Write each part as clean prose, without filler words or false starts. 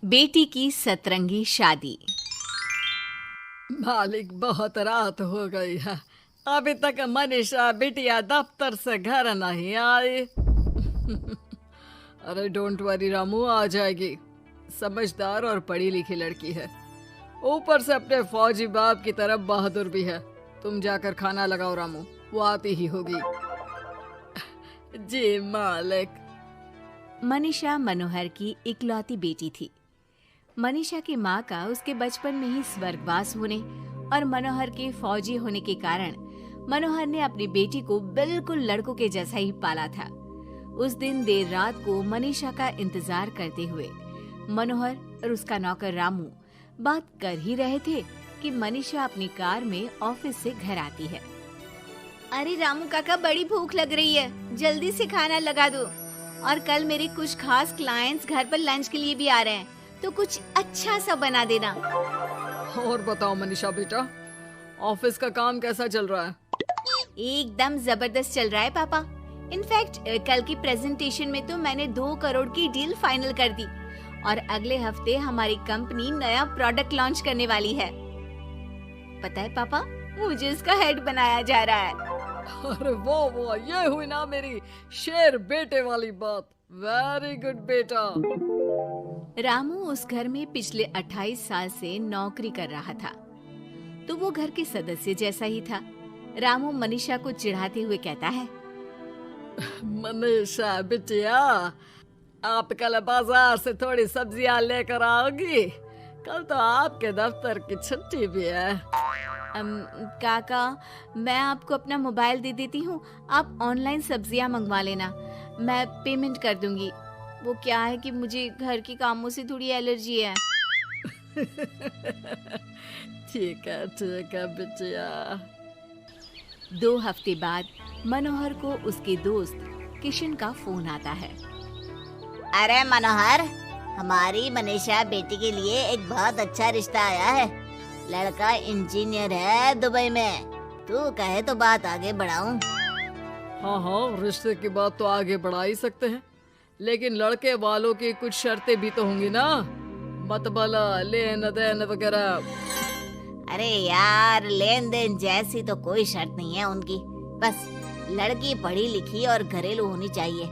बेटी की सतरंगी शादी। मालिक, बहुत रात हो गई है। अभी तक मनीषा बिटिया दफ्तर से घर नहीं आई। अरे डोंट वरी रामू, आ जाएगी। समझदार और पढ़ी लिखी लड़की है, ऊपर से अपने फौजी बाप की तरफ बहादुर भी है। तुम जाकर खाना लगाओ रामू, वो आती ही होगी। जी मालिक। मनीषा मनोहर की इकलौती बेटी थी। मनीषा की माँ का उसके बचपन में ही स्वर्गवास होने और मनोहर के फौजी होने के कारण मनोहर ने अपनी बेटी को बिल्कुल लड़कों के जैसा ही पाला था। उस दिन देर रात को मनीषा का इंतजार करते हुए मनोहर और उसका नौकर रामू बात कर ही रहे थे कि मनीषा अपनी कार में ऑफिस से घर आती है। अरे रामू काका, बड़ी भूख लग रही है, जल्दी से खाना लगा दो। और कल मेरे कुछ खास क्लाइंट्स घर पर लंच के लिए भी आ रहे हैं, तो कुछ अच्छा सा बना देना। और बताओ मनीषा बेटा, ऑफिस का काम कैसा चल रहा है? एकदम जबरदस्त चल रहा है पापा। इनफैक्ट कल की प्रेजेंटेशन में तो मैंने 2 करोड़ की डील फाइनल कर दी और अगले हफ्ते हमारी कंपनी नया प्रोडक्ट लॉन्च करने वाली है। पता है पापा, मुझे इसका हेड बनाया जा रहा है। अरे वो ये हुई ना मेरी शेर बेटे वाली बात। वेरी गुड बेटा। रामू उस घर में पिछले 28 साल से नौकरी कर रहा था, तो वो घर के सदस्य जैसा ही था। रामू मनीषा को चिढ़ाते हुए कहता है, मनीषा बिटिया, आप कल बाजार से थोड़ी सब्जियां लेकर आओगी? कल तो आपके दफ्तर की छुट्टी भी है। काका, मैं आपको अपना मोबाइल दे देती हूँ, आप ऑनलाइन सब्जियाँ मंगवा लेना, मैं पेमेंट कर दूंगी। वो क्या है कि मुझे घर के कामों से थोड़ी एलर्जी है। ठीक है बिटिया। 2 हफ्ते बाद मनोहर को उसके दोस्त किशन का फोन आता है। अरे मनोहर, हमारी मनीषा बेटी के लिए एक बहुत अच्छा रिश्ता आया है। लड़का इंजीनियर है दुबई में। तू कहे तो बात आगे बढ़ाऊं? हाँ, रिश्ते की बात तो आगे बढ़ा ही सकते हैं, लेकिन लड़के वालों की कुछ शर्तें भी तो होंगी ना, मतबला, लेन देन वगैरह। अरे यार, लेन देन जैसी तो कोई शर्त नहीं है उनकी। बस लड़की पढ़ी लिखी और घरेलू होनी चाहिए,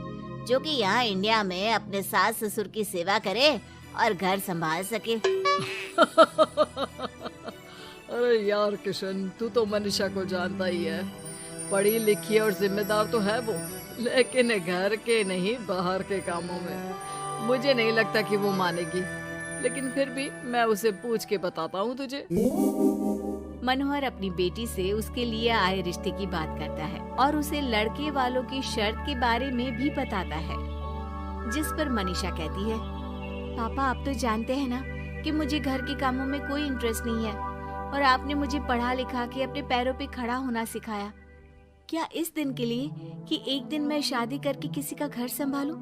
जो कि यहाँ इंडिया में अपने सास ससुर की सेवा करे और घर संभाल सके। अरे यार किशन, तू तो मनीषा को जानता ही है। पढ़ी लिखी और जिम्मेदार तो है वो, लेकिन घर के नहीं बाहर के कामों में मुझे नहीं लगता कि वो मानेगी। लेकिन फिर भी मैं उसे पूछ के बताता हूँ तुझे। मनोहर अपनी बेटी से उसके लिए आए रिश्ते की बात करता है और उसे लड़के वालों की शर्त के बारे में भी बताता है, जिस पर मनीषा कहती है, पापा आप तो जानते हैं ना कि मुझे घर के कामों में कोई इंटरेस्ट नहीं है और आपने मुझे पढ़ा लिखा के अपने पैरों पे खड़ा होना सिखाया। क्या इस दिन के लिए कि एक दिन मैं शादी करके किसी का घर संभालूं?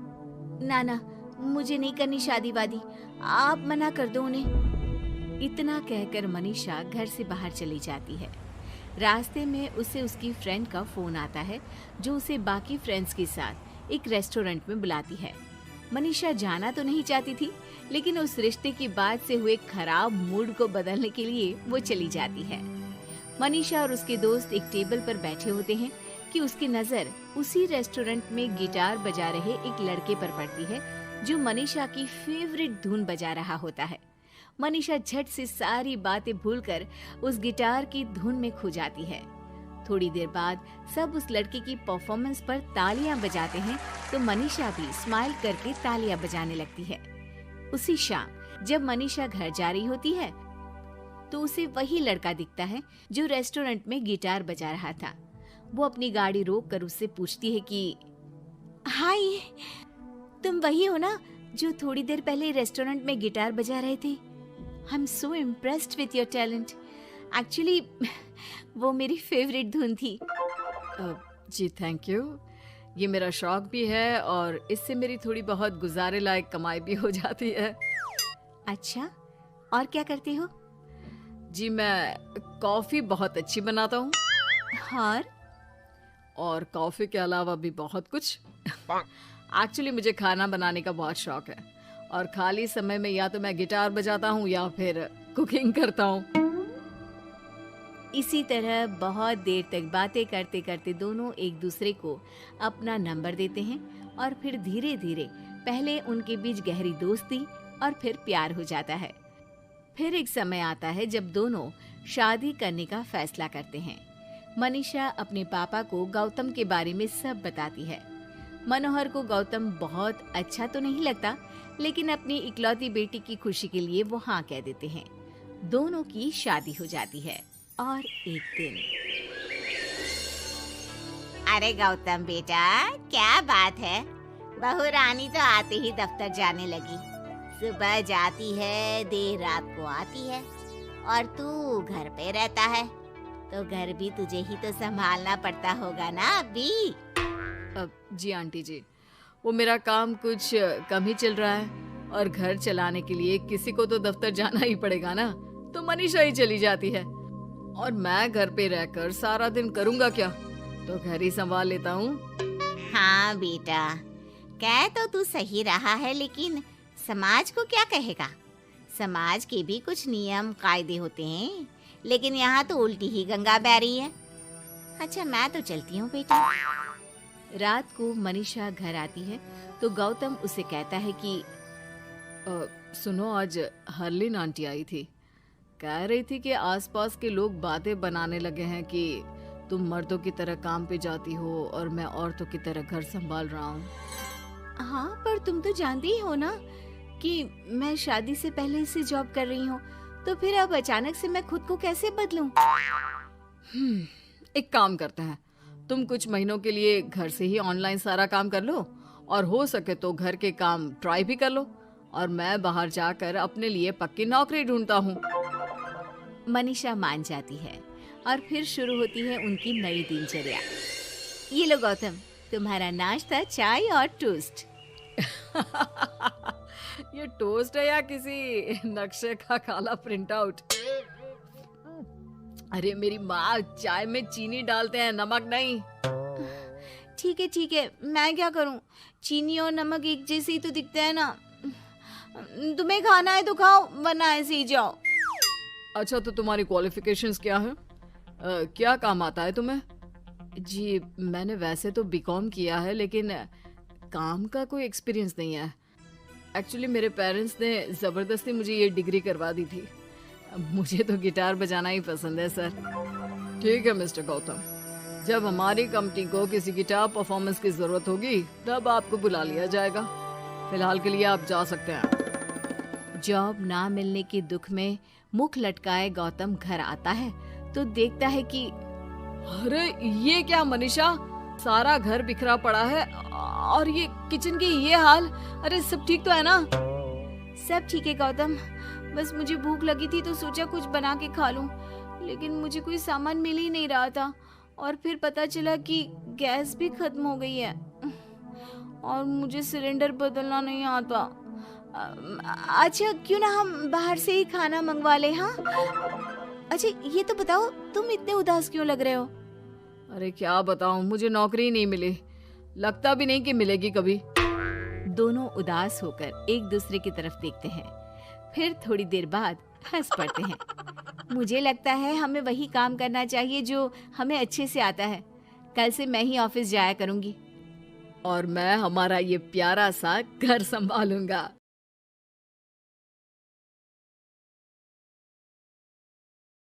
ना, मुझे नहीं करनी शादी वादी, आप मना कर दो उन्हें। इतना कहकर मनीषा घर से बाहर चली जाती है। रास्ते में उसे उसकी फ्रेंड का फोन आता है, जो उसे बाकी फ्रेंड्स के साथ एक रेस्टोरेंट में बुलाती है। मनीषा जाना तो नहीं चाहती थी, लेकिन उस रिश्ते की बात से हुए खराब मूड को बदलने के लिए वो चली जाती है। मनीषा और उसके दोस्त एक टेबल पर बैठे होते हैं कि उसकी नजर उसी रेस्टोरेंट में गिटार बजा रहे एक लड़के पर पड़ती है, जो मनीषा की फेवरेट धुन बजा रहा होता है। मनीषा झट से सारी बातें भूलकर उस गिटार की धुन में खो जाती है। थोड़ी देर बाद सब उस लड़के की परफॉर्मेंस पर तालियां बजाते हैं, तो मनीषा भी स्माइल करके तालियां बजाने लगती है। उसी शाम जब मनीषा घर जा रही होती है, तो उसे वही लड़का दिखता है जो रेस्टोरेंट में गिटार बजा रहा था। वो अपनी गाड़ी रोककर उससे पूछती है कि हाय, तुम वही हो ना जो थोड़ी देर पहले रेस्टोरेंट में गिटार बजा रहे थे? I am so impressed with your talent. Actually वो मेरी फेवरेट धुन थी। जी थैंक यू। ये मेरा शौक भी है और इससे मेरी थोड़ी बहुत गुजारे लायक कमाई भी हो जाती है। अच्छा, और क्या करते हो? जी मैं कॉफ़ी बहुत अच्छी बनाता हूँ। और कॉफ़ी के अलावा भी बहुत कुछ। एक्चुअली मुझे खाना बनाने का बहुत शौक है और खाली समय में या तो मैं गिटार बजाता हूँ या फिर कुकिंग करता हूँ। इसी तरह बहुत देर तक बातें करते करते दोनों एक दूसरे को अपना नंबर देते हैं और फिर धीरे धीरे पहले उनके बीच गहरी दोस्ती और फिर प्यार हो जाता है। फिर एक समय आता है जब दोनों शादी करने का फैसला करते हैं। मनीषा अपने पापा को गौतम के बारे में सब बताती है। मनोहर को गौतम बहुत अच्छा तो नहीं लगता, लेकिन अपनी इकलौती बेटी की खुशी के लिए वो हाँ कह देते हैं। दोनों की शादी हो जाती है। और एक दिन, अरे गौतम बेटा, क्या बात है, बहू रानी तो आते ही दफ्तर जाने लगी। सुबह जाती है, देर रात को आती है, और तू घर पे रहता है, तो घर भी तुझे ही तो संभालना पड़ता होगा ना अभी। जी आंटी जी, वो मेरा काम कुछ कम ही चल रहा है और घर चलाने के लिए किसी को तो दफ्तर जाना ही पड़ेगा ना, तो मनीषा ही चली जाती है और मैं घर पे रहकर सारा दिन करूँगा क्या, तो घर ही संभाल लेता हूँ। हाँ बेटा, कह तो तू सही रहा है, लेकिन समाज को क्या कहेगा? समाज के भी कुछ नियम कायदे होते हैं, लेकिन यहाँ तो उल्टी ही गंगा बह रही है। अच्छा, मैं तो चलती हूँ बेटा। रात को मनीषा घर आती है तो गौतम उसे कहता है कि सुनो, आज हरलीन आंटी आई थी, कह रही थी कि आसपास के लोग बातें बनाने लगे हैं कि तुम मर्दों की तरह काम पे जाती हो और मैं औरतों की तरह घर संभाल रहा हूँ। हाँ, पर तुम तो जानती ही हो ना कि मैं शादी से पहले से जॉब कर रही हूँ, तो फिर अब अचानक से मैं खुद को कैसे बदलूं? एक काम करते हैं, तुम कुछ महीनों के लिए घर से ही ऑनलाइन सारा काम कर लो और हो सके तो घर के काम ट्राई भी कर लो, और मैं बाहर जाकर अपने लिए पक्की नौकरी ढूंढता हूँ। मनीषा मान जाती है और फिर शुरू होती है उनकी नई दिनचर्या। ये लो गौतम, तुम्हारा नाश्ता, चाय और टोस्ट। ये टोस्ट है या किसी नक्शे का काला प्रिंट आउट? अरे मेरी माँ चाय में चीनी डालते हैं, नमक नहीं। ठीक है, मैं क्या करूं? चीनी और नमक एक जैसे ही तो दिखते हैं ना। तुम्हें खाना है तो खाओ, वरना ऐसे ही जाओ। अच्छा, तो तुम्हारी क्वालिफिकेशंस क्या है? क्या काम आता है तुम्हें? जी, मैंने वैसे तो बीकॉम किया है, लेकिन काम का कोई एक्सपीरियंस नहीं है। एक्चुअली मेरे पेरेंट्स ने ज़बरदस्ती मुझे ये डिग्री करवा दी थी। मुझे तो गिटार बजाना ही पसंद है सर। ठीक है मिस्टर गौतम, जब हमारी कंपनी को किसी गिटार परफॉर्मेंस की ज़रूरत होगी तब आपको बुला लिया जाएगा। फिलहाल के लिए आप जा सकते हैं। जॉब ना मिलने के दुख में मुख लटकाए गौतम घर आता है तो देखता है कि अरे ये क्या मनीषा, सारा घर बिखरा पड़ा है और ये किचन की ये हाल। अरे सब ठीक तो है ना? सब ठीक है गौतम, बस मुझे भूख लगी थी तो सोचा कुछ बना के खा लूं, लेकिन मुझे कोई सामान मिल ही नहीं रहा था और फिर पता चला कि गैस भी खत्म हो गई है और मुझे सिलेंडर बदलना नहीं आता। अच्छा, क्यों ना हम बाहर से ही खाना मंगवा ले? हाँ, अच्छा ये तो बताओ, तुम इतने उदास क्यों लग रहे हो? अरे क्या बताऊं, मुझे नौकरी नहीं मिली, लगता भी नहीं कि मिलेगी कभी। दोनों उदास होकर एक दूसरे की तरफ देखते हैं, फिर थोड़ी देर बाद हंस पड़ते हैं। मुझे लगता है हमें वही काम करना चाहिए जो हमें अच्छे से आता है। कल से मैं ही ऑफिस जाया करूंगी और मैं हमारा ये प्यारा सा घर संभालूंगा।